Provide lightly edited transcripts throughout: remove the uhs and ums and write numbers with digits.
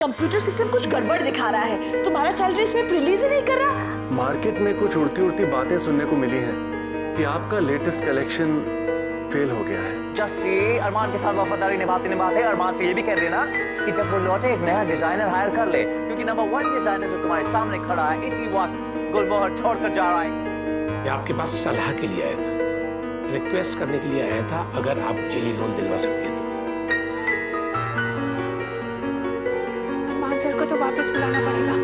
Computer system कुछ गड़बड़ दिखा रहा है। तुम्हारा सैलरी स्लिप रिलीज ही नहीं कर रहा। मार्केट में कुछ उड़ती उड़ती बातें सुनने को मिली हैं कि आपका लेटेस्ट कलेक्शन फेल हो गया है। जस्सी अरमान के साथ वफादारी निभाते निभाते अरमान से ये भी कह देना कि जब वो लौटे एक नया डिजाइनर हायर कर ले, क्योंकि नंबर 1 डिजाइनर जो तुम्हारे सामने खड़ा है इसी वक्त गुलमोहर छोड़कर जा रहा है। ये आपके पास सलाह के लिए आया था, रिक्वेस्ट करने के लिए आया था, अगर आप मुझे ये लोन दिलवा सकते हैं तो। तो वापस बुलाना पड़ेगा।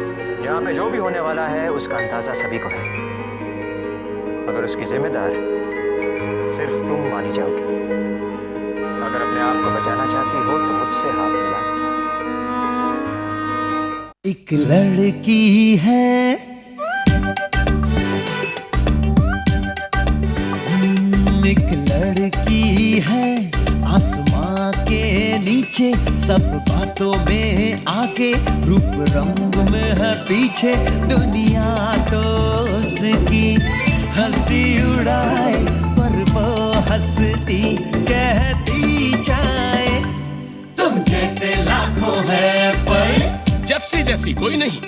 यहाँ पे जो भी होने वाला है उसका अंदाजा सभी को है, मगर उसकी जिम्मेदार सिर्फ तुम मानी जाओगी। अगर अपने आप को बचाना चाहती हो तो मुझसे हाथ मिला। एक लड़की है, एक लड़की है, आसमां के नीचे, सब बातों में आगे, रूप रंग में है पीछे, दुनिया तो उसकी हंसी उड़ाए, पर वो हंसती कहती जाए, तुम जैसे लाखों है पर जस्सी जैसी कोई नहीं।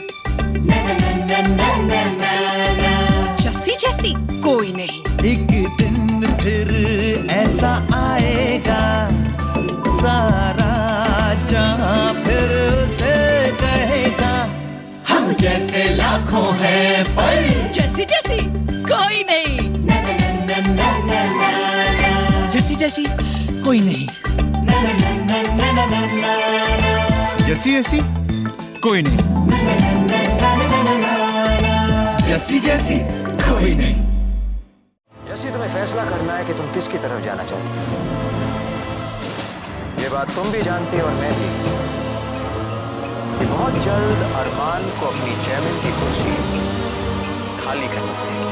जस्सी जैसी कोई नहीं। एक दिन फिर ऐसा आएगा, सारा जहां फिर से कहेगा, हम जैसे लाखों हैं पर जस्सी जैसी कोई नहीं। जस्सी जैसी कोई नहीं। जैसी जैसी कोई नहीं। जैसी जैसी कोई नहीं। जैसी तुम्हें फैसला करना है कि तुम किसकी तरफ जाना चाहती हो। ये बात तुम भी जानती हो और मैं भी, कि बहुत जल्द अरमान को अपनी चेयरमैन की कुर्सी खाली करनी पड़ेगी।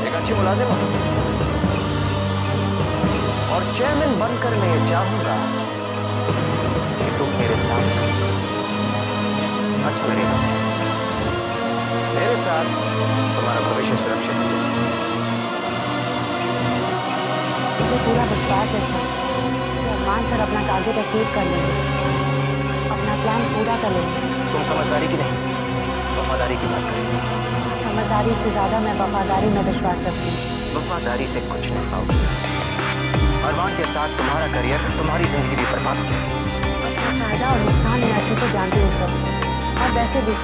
एक अच्छी मुलाजिम हो तुम, और चेयरमैन बनकर मैं ये चाहूंगा कि तुम मेरे साथ अच्छा मेरी बात, मेरे साथ तुम्हारा भविष्य सुरक्षित है। जैसे मुझे पूरा विश्वास है कि अरमान सर अपना टारगेट अचीव कर लेंगे, अपना प्लान पूरा कर लेंगे। तुम समझदारी की नहीं, वफादारी की बात करेंगे। समझदारी से ज्यादा मैं वफादारी में विश्वास रखती हूँ। वफादारी से कुछ नहीं पाओगे। अरमान के साथ तुम्हारा करियर, तुम्हारी जिंदगी भी बर्बाद हो जाएगी। अपना फायदा और नुकसान मैं अच्छे से जानती हूँ सर। और वैसे भी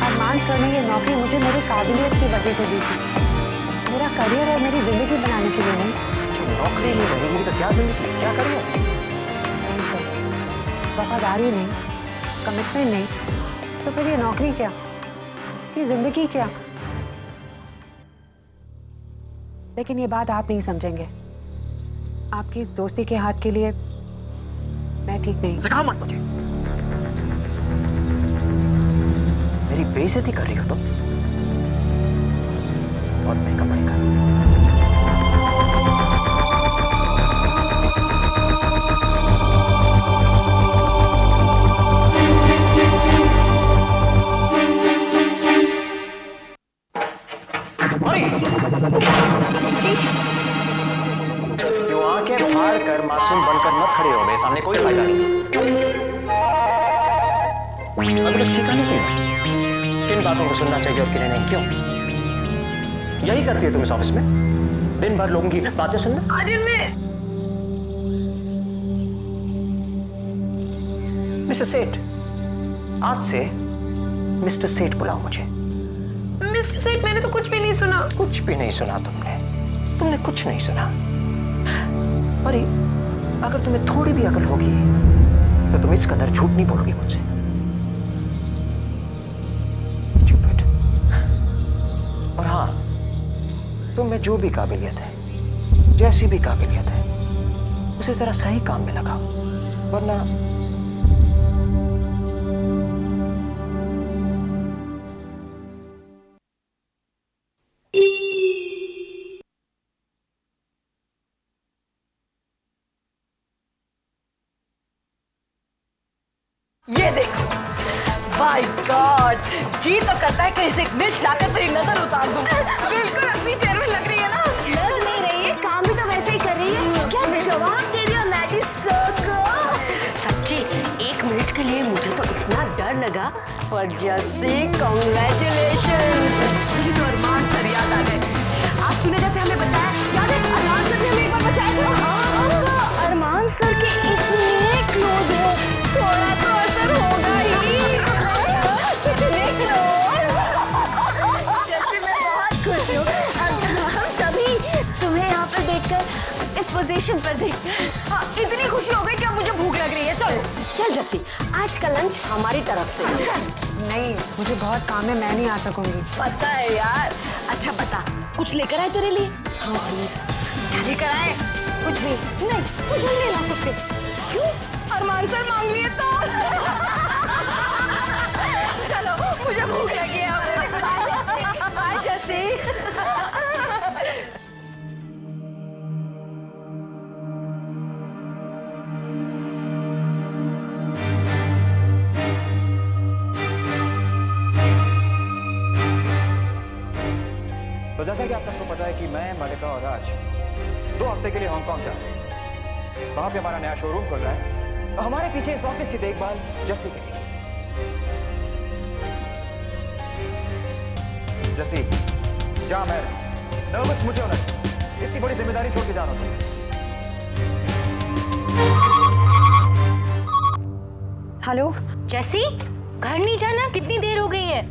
अरमान सर ने ये नौकरी मुझे मेरी काबिलियत की वजह से दी थी, मेरा करियर और मेरी जिंदगी बनाने के लिए नहीं। नौकरी नहीं लगेगी तो क्या जिंदगी, क्या करियर? नहीं सर, वफादारी नहीं, कमिटमेंट नहीं, तो फिर ये नौकरी क्या, ये जिंदगी क्या? लेकिन ये बात आप नहीं समझेंगे। आपकी इस दोस्ती के हाथ के लिए मैं ठीक नहीं। सिखा मत मुझे, मेरी बेइज्जती कर रही हो तुम। बहुत महंगा पड़ेगा। क्यों आंखें फाड़ कर मासूम बनकर मत खड़े हो, मेरे सामने कोई फायदा नहीं। अभी तक सीखा नहीं क्यों? किन बातों को सुनना चाहिए और किन्हें नहीं, क्यों? यही करती है तुम इस ऑफिस में, दिन भर लोगों की बातें सुनना। आर्यन में मिस्टर सेठ, आज से मिस्टर सेठ बुलाओ मुझे। मिस्टर सेठ, मैंने तो कुछ भी नहीं सुना। कुछ भी नहीं सुना तुमने कुछ नहीं सुना। अरे अगर तुम्हें थोड़ी भी अकल होगी तो तुम इस कदर झूठ नहीं बोलोगी मुझसे। Stupid। और हाँ, तुम में जो भी काबिलियत है, जैसी भी काबिलियत है, उसे जरा सही काम में लगाओ, वरना ये देखो, बाय गॉड, जी तो करता है कहीं से एक डिश लाकर तेरी नजर उतार दूं। बिल्कुल अपनी चेयरमैन लग रही है ना। लग नहीं रही है, काम भी तो वैसे ही कर रही है। क्या जवाब दे रही हो मैडी सर को? सच्ची 1 मिनट के लिए अरे मुझे तो इतना डर लगा। और जैसे कांग्रेचुलेशंस, मुझे तो अरमान सर याद आ गए। आज तूने जैसे हमें बचाया, याद है अरमान सर ने हमें एक बार बचाया था। हाँ, अरमान सर के इतने क्लोज हो, थोड़ा तो असर होगा ही। कितने क्लोज। जैसे मैं बहुत खुश हूँ हम सभी तुम्हें यहाँ पर देखकर, इस पोजीशन पर देखकर। हाँ, इतनी खुशी हो गई कि अब मुझे भूख लग रही है। चल चल जैसी, आज का लंच हमारी तरफ से। नहीं, मुझे बहुत काम है, मैं नहीं आ सकूंगी। पता है यार। अच्छा बता, कुछ लेकर आए तेरे लिए? हाँ प्लीज। क्या लेकर आए? कुछ भी नहीं, कुछ भी नहीं ला सकते। क्यों? अरमान सर मांग लिए तो। चलो, मुझे भूख लगी है। बाय जैसी। तो जैसा कि आप सबको पता है कि मैं, मलिका और राज 2 हफ्ते के लिए हांगकांग जा रहे हैं। वहां पे हमारा नया शोरूम खुल रहा है और हमारे पीछे इस ऑफिस की देखभाल जस्सी करेगी। जस्सी, जा मैं नर्वस मुझे होना चाहिए। इतनी बड़ी जिम्मेदारी छोड़ के जा रहा हूं। हेलो जैसी, घर नहीं जाना? कितनी देर हो गई है?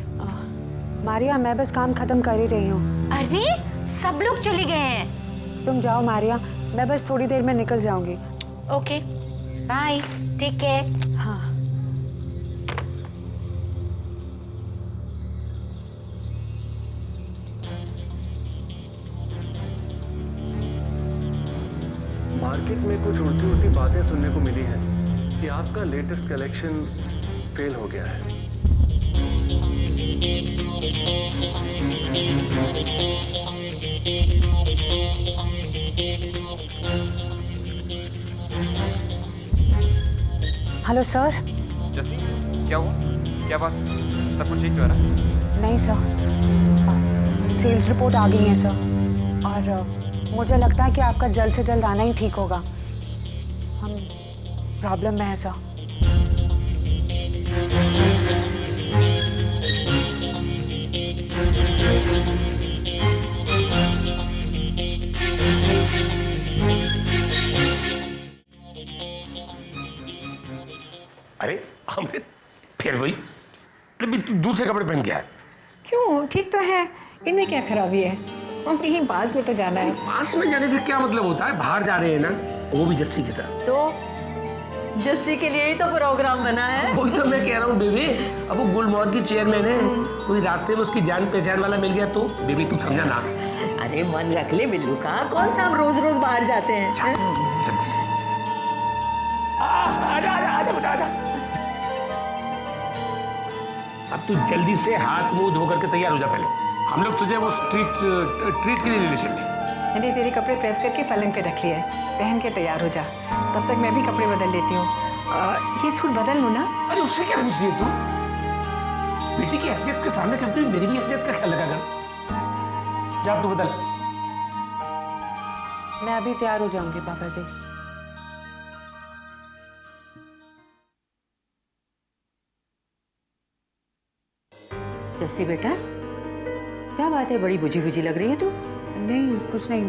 मारिया, मैं बस काम खत्म कर ही रही हूँ। अरे सब लोग चले गए हैं। तुम जाओ मारिया, मैं बस थोड़ी देर में निकल जाऊंगी। Okay bye, take care. हाँ। मार्केट में कुछ उल्टी उल्टी बातें सुनने को मिली हैं कि आपका लेटेस्ट कलेक्शन फेल हो गया है। Hello sir. जस्सी, क्या हुआ? क्या बात? सब कुछ ठीक तो है ना? नहीं सर, सेल्स रिपोर्ट आ गई है सर, और मुझे लगता है कि आपका जल्द से जल्द आना ही ठीक होगा। हम प्रॉब्लम में है सर। अरे अमृत, फिर वही? अरे तू दूसरे कपड़े पहन के आया। क्यों? ठीक तो है, इनमें क्या खराबी है? हम कहीं पास में तो जाना है। पास में जाने से क्या मतलब होता है? बाहर जा रहे हैं ना, वो भी जस्सी के साथ। तो जस्सी के लिए ही तो प्रोग्राम बना है। वही तो मैं कह रहा हूँ बेबी। अब वो गुलमोहर की चेयरमैन है, कोई रास्ते में उसकी जान पहचान वाला मिल गया तो बेबी तू समझा ना। अरे मन रख ले बिल्लू का, कौन सा हम रोज रोज बाहर जाते हैं? जल्दी से। आजा आजा आजा बेटा आजा। अब तू जल्दी से हाथ मुंह धो करके तैयार हो जा। पहले हम लोग तुझे वो ट्रीट के लिए ले चलेंगे। मैंने तेरे कपड़े प्रेस करके पलंग पे रख लिए है, पहन के तैयार हो जा। तब तक मैं भी कपड़े बदल लेती हूँ। ये सूट बदल लूँ ना? अरे उससे क्या पूछ रही है तू? बेटी की हैसियत के सामने कभी मेरी भी हैसियत का ख्याल लगा कर। जा तू बदल। मैं अभी तैयार हो जाऊंगी पापा जी। जस्सी बेटा, क्या बात है? बड़ी बुझी बुझी लग रही है तू। नहीं कुछ नहीं,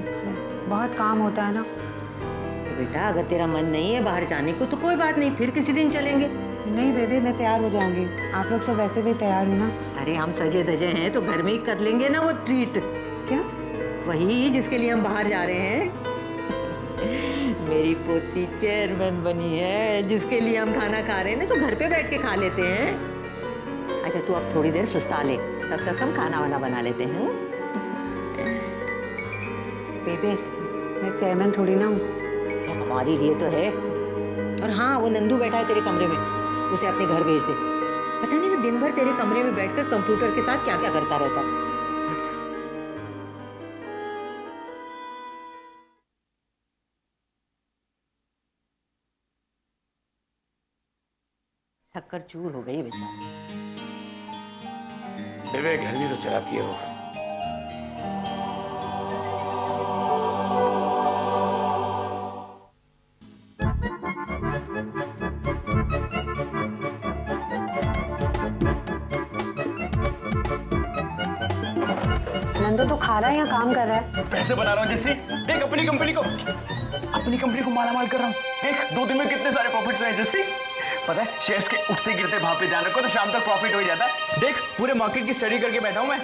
बहुत काम होता है ना। तो बेटा अगर तेरा मन नहीं है बाहर जाने को तो कोई बात नहीं, फिर किसी दिन चलेंगे। नहीं बेबी, मैं तैयार हो जाऊंगी। आप लोग सब वैसे भी तैयार हो ना? अरे हम सजे धजे हैं तो घर में ही कर लेंगे ना वो ट्रीट। क्या? वही जिसके लिए हम बाहर जा रहे हैं। मेरी पोती चेयरमैन बनी है, जिसके लिए हम खाना खा रहे हैं ना, तो घर पे बैठ के खा लेते हैं। अच्छा तू अब थोड़ी देर सुस्ता ले, तब तक हम खाना वाना बना लेते हैं। बेबी, मैं चेयरमैन थोड़ी ना हूँ। हमारी लिए तो है। और हाँ, वो नंदू बैठा है तेरे कमरे में, उसे अपने घर भेज दे। पता नहीं वो दिन भर तेरे कमरे में बैठकर कंप्यूटर के साथ क्या क्या करता रहता है। शक्कर चूर हो गई बेचारी। बेबे घर भी तो चलाती है वो। तू खा रहा है या काम कर रहा है? पैसे बना रहा हूँ जैसे, देख अपनी कंपनी को मालामाल कर रहा हूँ। देख 2 दिन में कितने सारे प्रॉफिट्स हैं जैसे। पता है शेयर्स के उठते गिरते भाव पे ध्यान रखो तो शाम तक प्रॉफिट हो ही जाता है। देख पूरे मार्केट की स्टडी करके बैठा हूँ मैं।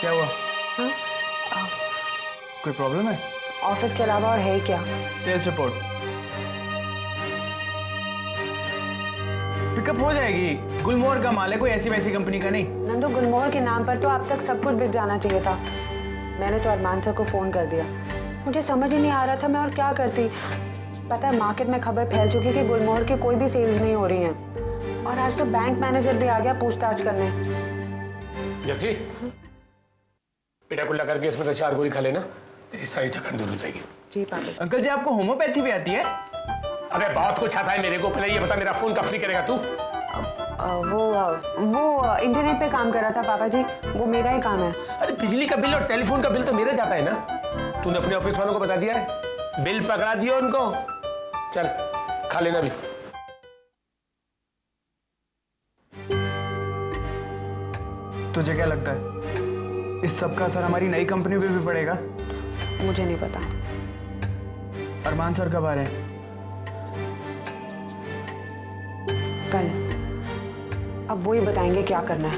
क्या हुआ? कोई प्रॉब्लम है? ऑफिस के अलावा और है क्या? सेल्स रिपोर्ट पिकअप हो जाएगी। गुलमोहर का माल है, कोई ऐसी वैसी कंपनी का नहीं। नंदू, गुलमोहर के नाम पर तो अब तक सब कुछ बिक जाना चाहिए था। मैंने तो अरमान सर को फोन कर दिया। मुझे समझ ही नहीं आ रहा था मैं और क्या करती। पता है मार्केट में खबर फैल चुकी कि गुलमोहर की कोई भी सेल्स नहीं हो रही हैं। और आज तो बैंक मैनेजर भी आ गया पूछताछ करने। जैसी बेटा कुल्ला करके इसमें तो 4 गोली खा लेना, तेरी सारी थकान दूर हो जाएगी। जी पापा। अंकल जी आपको होम्योपैथी भी आती है? अबे बहुत कुछ आता है मेरे को। पहले ये बता मेरा फोन कब फ्री करेगा तू? वो इंटरनेट पे काम कर रहा था पापा जी, वो मेरा ही काम है। अरे बिजली का बिल और टेलीफोन का बिल तो मेरा जाता है ना। तूने अपने ऑफिस वालों को बता दिया है? बिल पकड़ा दिया उनको। चल खा लेना भी। तुझे क्या लगता है इस सब का असर हमारी नई कंपनी पे भी पड़ेगा? मुझे नहीं पता। अरमान सर कब आ रहे हैं? कल। अब वो ही बताएंगे क्या करना है।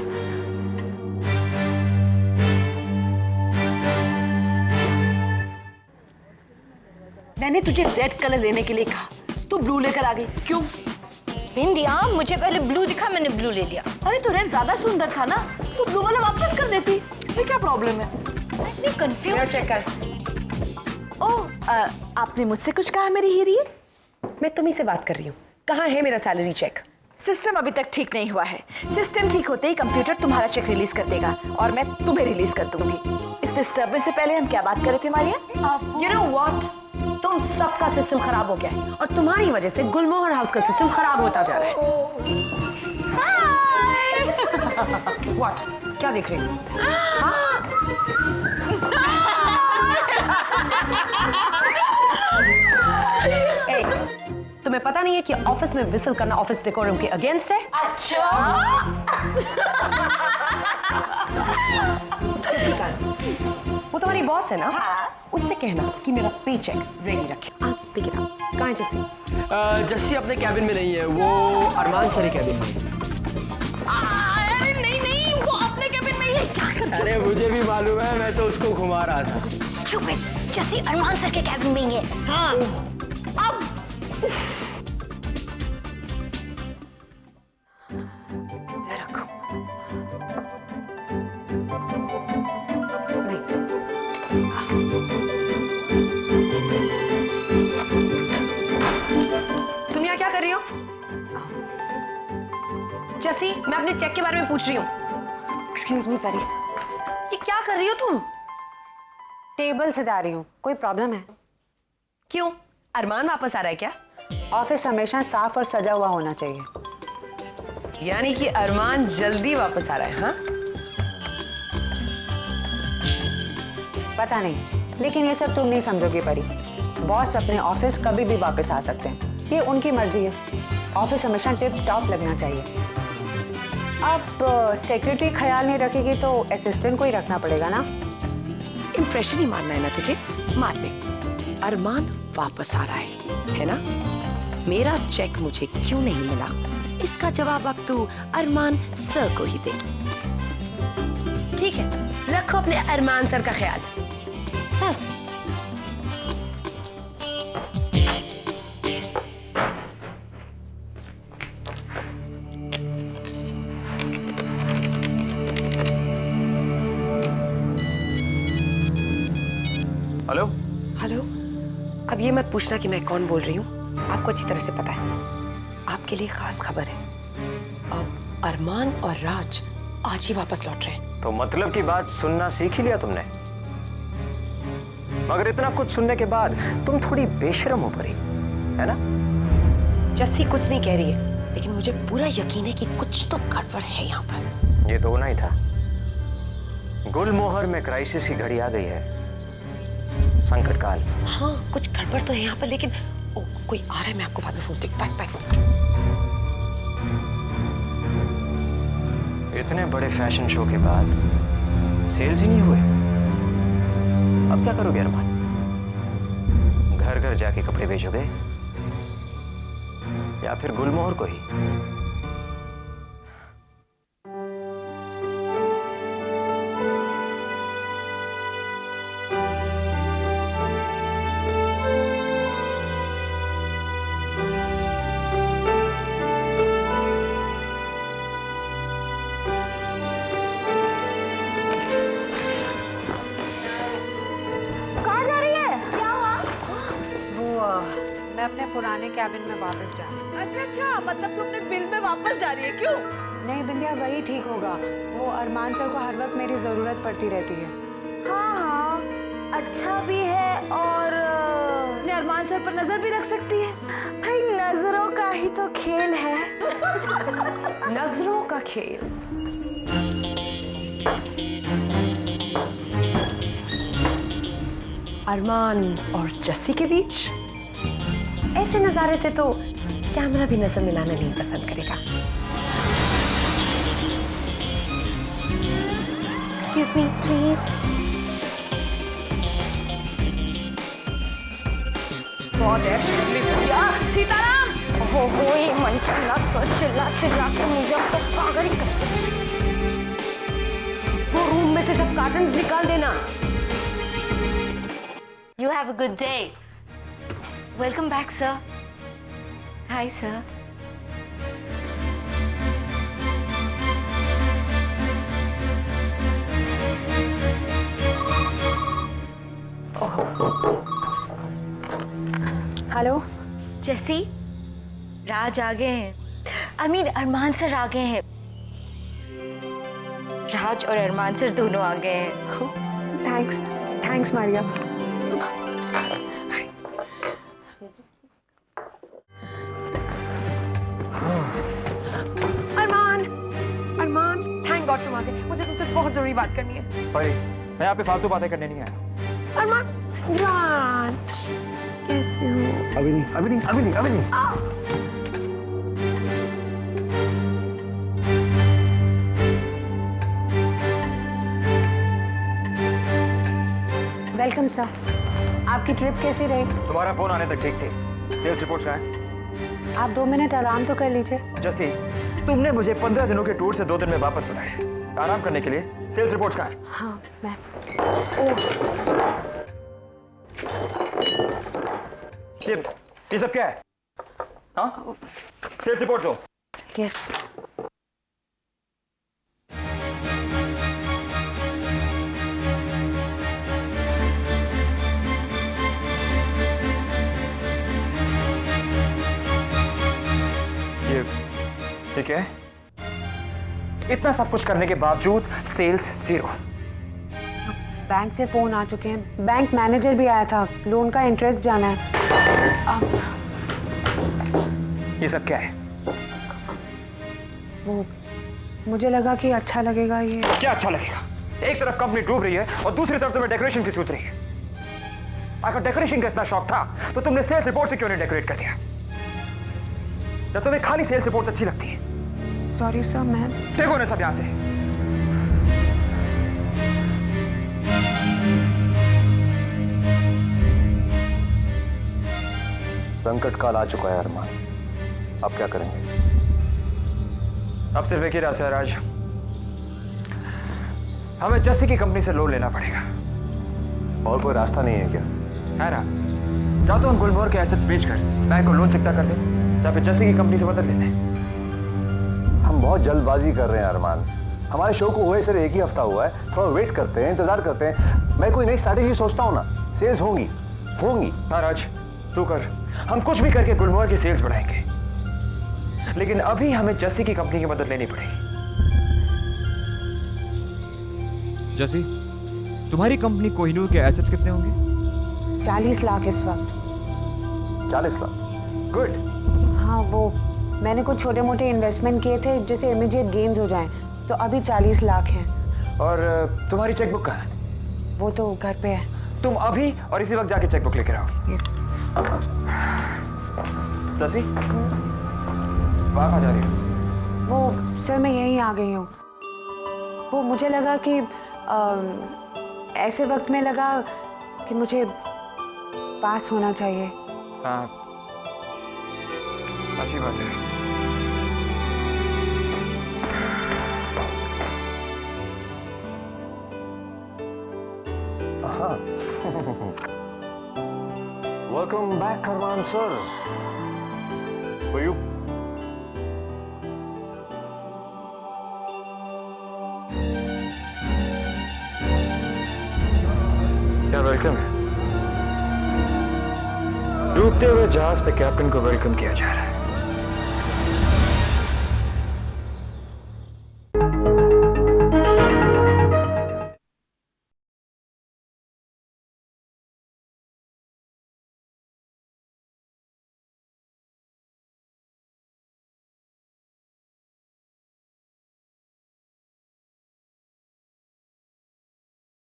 मैंने तुझे रेड कलर लेने के लिए कहा, तू ब्लू लेकर आ गई। क्यों? इंडिया मुझे पहले ब्लू दिखा, मैंने ब्लू ले लिया। अरे तो रेड ज्यादा सुंदर था ना, तू ब्लू वाला वापस कर देती। इसमें क्या प्रॉब्लम है? इतनी कंफ्यूज। चेक कर। ओह, आपने मुझसे कुछ कहा मेरी हीरी? मैं तुम्ही से बात कर रही हूँ। कहाँ है मेरा सैलरी चेक? सिस्टम अभी तक ठीक नहीं हुआ है। सिस्टम ठीक होते ही कंप्यूटर तुम्हारा चेक रिलीज कर देगा और मैं तुम्हें रिलीज कर दूंगी। इस डिस्टर्बेंस से पहले हम क्या बात कर रहे थे मारिया? You know what? तुम सबका सिस्टम खराब हो गया है और तुम्हारी वजह से गुलमोहर हाउस का सिस्टम खराब होता जा रहा है। What? क्या देख रही हो? तुम्हें पता नहीं है कि ऑफिस में विसल करना ऑफिस डेकोरम के अगेंस्ट है? अच्छा। वो तुम्हारी बॉस है ना? उससे कहना कि मेरा पे चेक रेडी रखे। Pick it up. कहाँ है जस्सी? जस्सी अपने कैबिन में नहीं है, वो अरमान सर के कैबिन में। अरे नहीं, वो अपने कैबिन में ही है। क्या कर? अरे मुझे भी मालूम है, मैं तो उसको घुमा रहा था। स्टूपिड। जस्सी अरमान सर के कैबिन में ही है। हाँ। अब रखो। तुम यहाँ क्या कर रही हो? जस्सी, मैं अपने चेक के बारे में पूछ रही हूँ। एक्सक्यूज मी परी। ये क्या कर रही हो तुम? टेबल सजा रही हूँ। कोई प्रॉब्लम है? क्यों? अरमान वापस आ रहा है क्या? ऑफिस हमेशा साफ और सजा हुआ होना चाहिए। यानी कि अरमान जल्दी वापस आ रहा है, हाँ? पता नहीं, लेकिन ये सब तुम नहीं समझोगी परी। बॉस अपने ऑफिस कभी भी वापस आ सकते हैं, ये उनकी मर्जी है। ऑफिस हमेशा टिप टॉप लगना चाहिए। अब सेक्रेटरी ख्याल नहीं रखेगी तो असिस्टेंट को ही रखना पड़ेगा ना। इंप्रेशन ही मारना है ना तुझे? मार ले। अरमान वापस आ रहा है ना? मेरा चेक मुझे क्यों नहीं मिला, इसका जवाब अब तू अरमान सर को ही देगी। ठीक है, रखो अपने अरमान सर का ख्याल। हेलो? हेलो, अब ये मत पूछना कि मैं कौन बोल रही हूँ, आपको अच्छी तरह से पता है। आपके लिए खास खबर है, अब अरमान और राज आज ही वापस लौट रहे हैं। तो मतलब की बात सुनना सीख ही लिया तुमने? मगर इतना कुछ सुनने के बाद तुम थोड़ी बेशरम हो परी, है ना? जस्सी कुछ नहीं कह रही है, लेकिन मुझे पूरा यकीन है कि कुछ तो गड़बड़ है यहाँ पर। ये तो होना ही था। गुलमोहर में क्राइसिस की घड़ी आ गई है, संकट काल। हाँ, कुछ गड़बड़ तो है यहाँ पर, लेकिन कोई आ रहा है, मैं आपको बाद में फोन बाय। इतने बड़े फैशन शो के बाद सेल्स ही नहीं हुए। अब क्या करोगे अरमान? घर घर जाके कपड़े बेचोगे या फिर गुलमोहर को ही? मैं अपने पुराने कैबिन में वापस जा रही हूँ। अच्छा, मतलब तुम अपने बिल में वापस जा रही है, क्यों? नहीं बिंदिया, वही ठीक होगा। वो अरमान सर को हर वक्त मेरी जरूरत पड़ती रहती है। हाँ, अच्छा भी है और अपने अरमान सर पर नजर भी रख सकती है। भाई नजरों का ही तो खेल है। नजरों का खेल। अरमान और जस्सी के बीच ऐसे नजारे से तो कैमरा भी नजर मिलाना नहीं पसंद करेगा। Excuse me please. बहुत सीताराम! हो ये मन चिल्ला के मुझे अब तो पागल ही कर। वो रूम में से सब कार्टन्स निकाल देना। You have a good day. Welcome back, sir. Hi, sir. Hello जैसी, राज आ गए हैं। अरमान सर आ गए हैं। राज और अरमान सर दोनों आ गए हैं। थैंक्स मारिया। अरमान, थैंक गॉड तुम आ गए। मुझे तुमसे बहुत जरूरी बात करनी है। भाई मैं यहाँ पे फालतू बातें करने नहीं आया। अरमान, राज कैसे हो? अभी नहीं। Welcome sir. आपकी ट्रिप कैसी रही? तुम्हारा फोन आने तक ठीक थी। सेल्स रिपोर्ट का है? आप 2 मिनट आराम तो कर लीजिए। जैसी, तुमने मुझे 15 दिनों के टूर से 2 दिन में वापस बुलाया आराम करने के लिए। सेल्स रिपोर्ट का है? हाँ मैं। ये सब क्या है? हाँ, सेल्स रिपोर्ट दो। यस। ठीक है, इतना सब कुछ करने के बावजूद सेल्स 0। बैंक से फोन आ चुके हैं। बैंक मैनेजर भी आया था। लोन का इंटरेस्ट जाना है। ये सब क्या है? वो मुझे लगा कि अच्छा लगेगा ये। क्या अच्छा लगेगा? एक तरफ कंपनी डूब रही है और दूसरी तरफ तुम्हें डेकोरेशन की सोच रही है। अगर डेकोरेशन का इतना शौक था तो तुमने सेल्स रिपोर्ट से क्यों नहीं डेकोरेट कर दिया? जब तुम्हें खाली सेल्स रिपोर्ट अच्छी लगती है। सॉरी सर, मैं देखो ना सब यहां से। संकट काल आ चुका है अरमान, अब क्या करेंगे? अब सिर्फ एक ही रास्ता है राज, हमें जस्सी की कंपनी से लोन लेना पड़ेगा। और कोई रास्ता नहीं है क्या? है ना, या तो हम गुलमोहर के एसेट्स बेचकर बैंक को लोन चुकता कर दें या फिर जस्सी की कंपनी से मदद ले लें। हम बहुत जल्दबाजी कर रहे हैं अरमान। हमारे शो को हुए सिर्फ एक ही हफ्ता हुआ है। थोड़ा वेट करते हैं, इंतजार करते हैं। मैं कोई नई स्ट्रैटेजी सोचता हूँ ना। सेल्स होंगी। हाँ राज, तू कर। हम कुछ भी करके गुलमोहर की सेल्स बढ़ाएंगे, लेकिन अभी हमें जस्सी की कंपनी की मदद लेनी पड़ेगी। जस्सी, तुम्हारी कंपनी कोहिनूर के एसेट्स कितने होंगे? 40 लाख इस वक्त। 40 लाख? गुड। हाँ, वो मैंने कुछ छोटे मोटे इन्वेस्टमेंट किए थे जिससे इमीडिएट गेन्स हो जाएं, तो अभी 40 लाख हैं। और तुम्हारी चेकबुक कहाँ है? वो तो घर पे है। तुम अभी और इसी वक्त जाके चेकबुक लेकर आओ। यस। जस्सी, वहाँ कहाँ जा रही हो? वो सर, मैं यहीं आ गई हूँ। वो मुझे लगा कि ऐसे वक्त में लगा कि मुझे पास होना चाहिए। हाँ, अच्छी बात है। Welcome back, Arman sir. For you. क्या वेलकम है? डूबते हुए जहाज पे कैप्टन को वेलकम किया जा रहा है।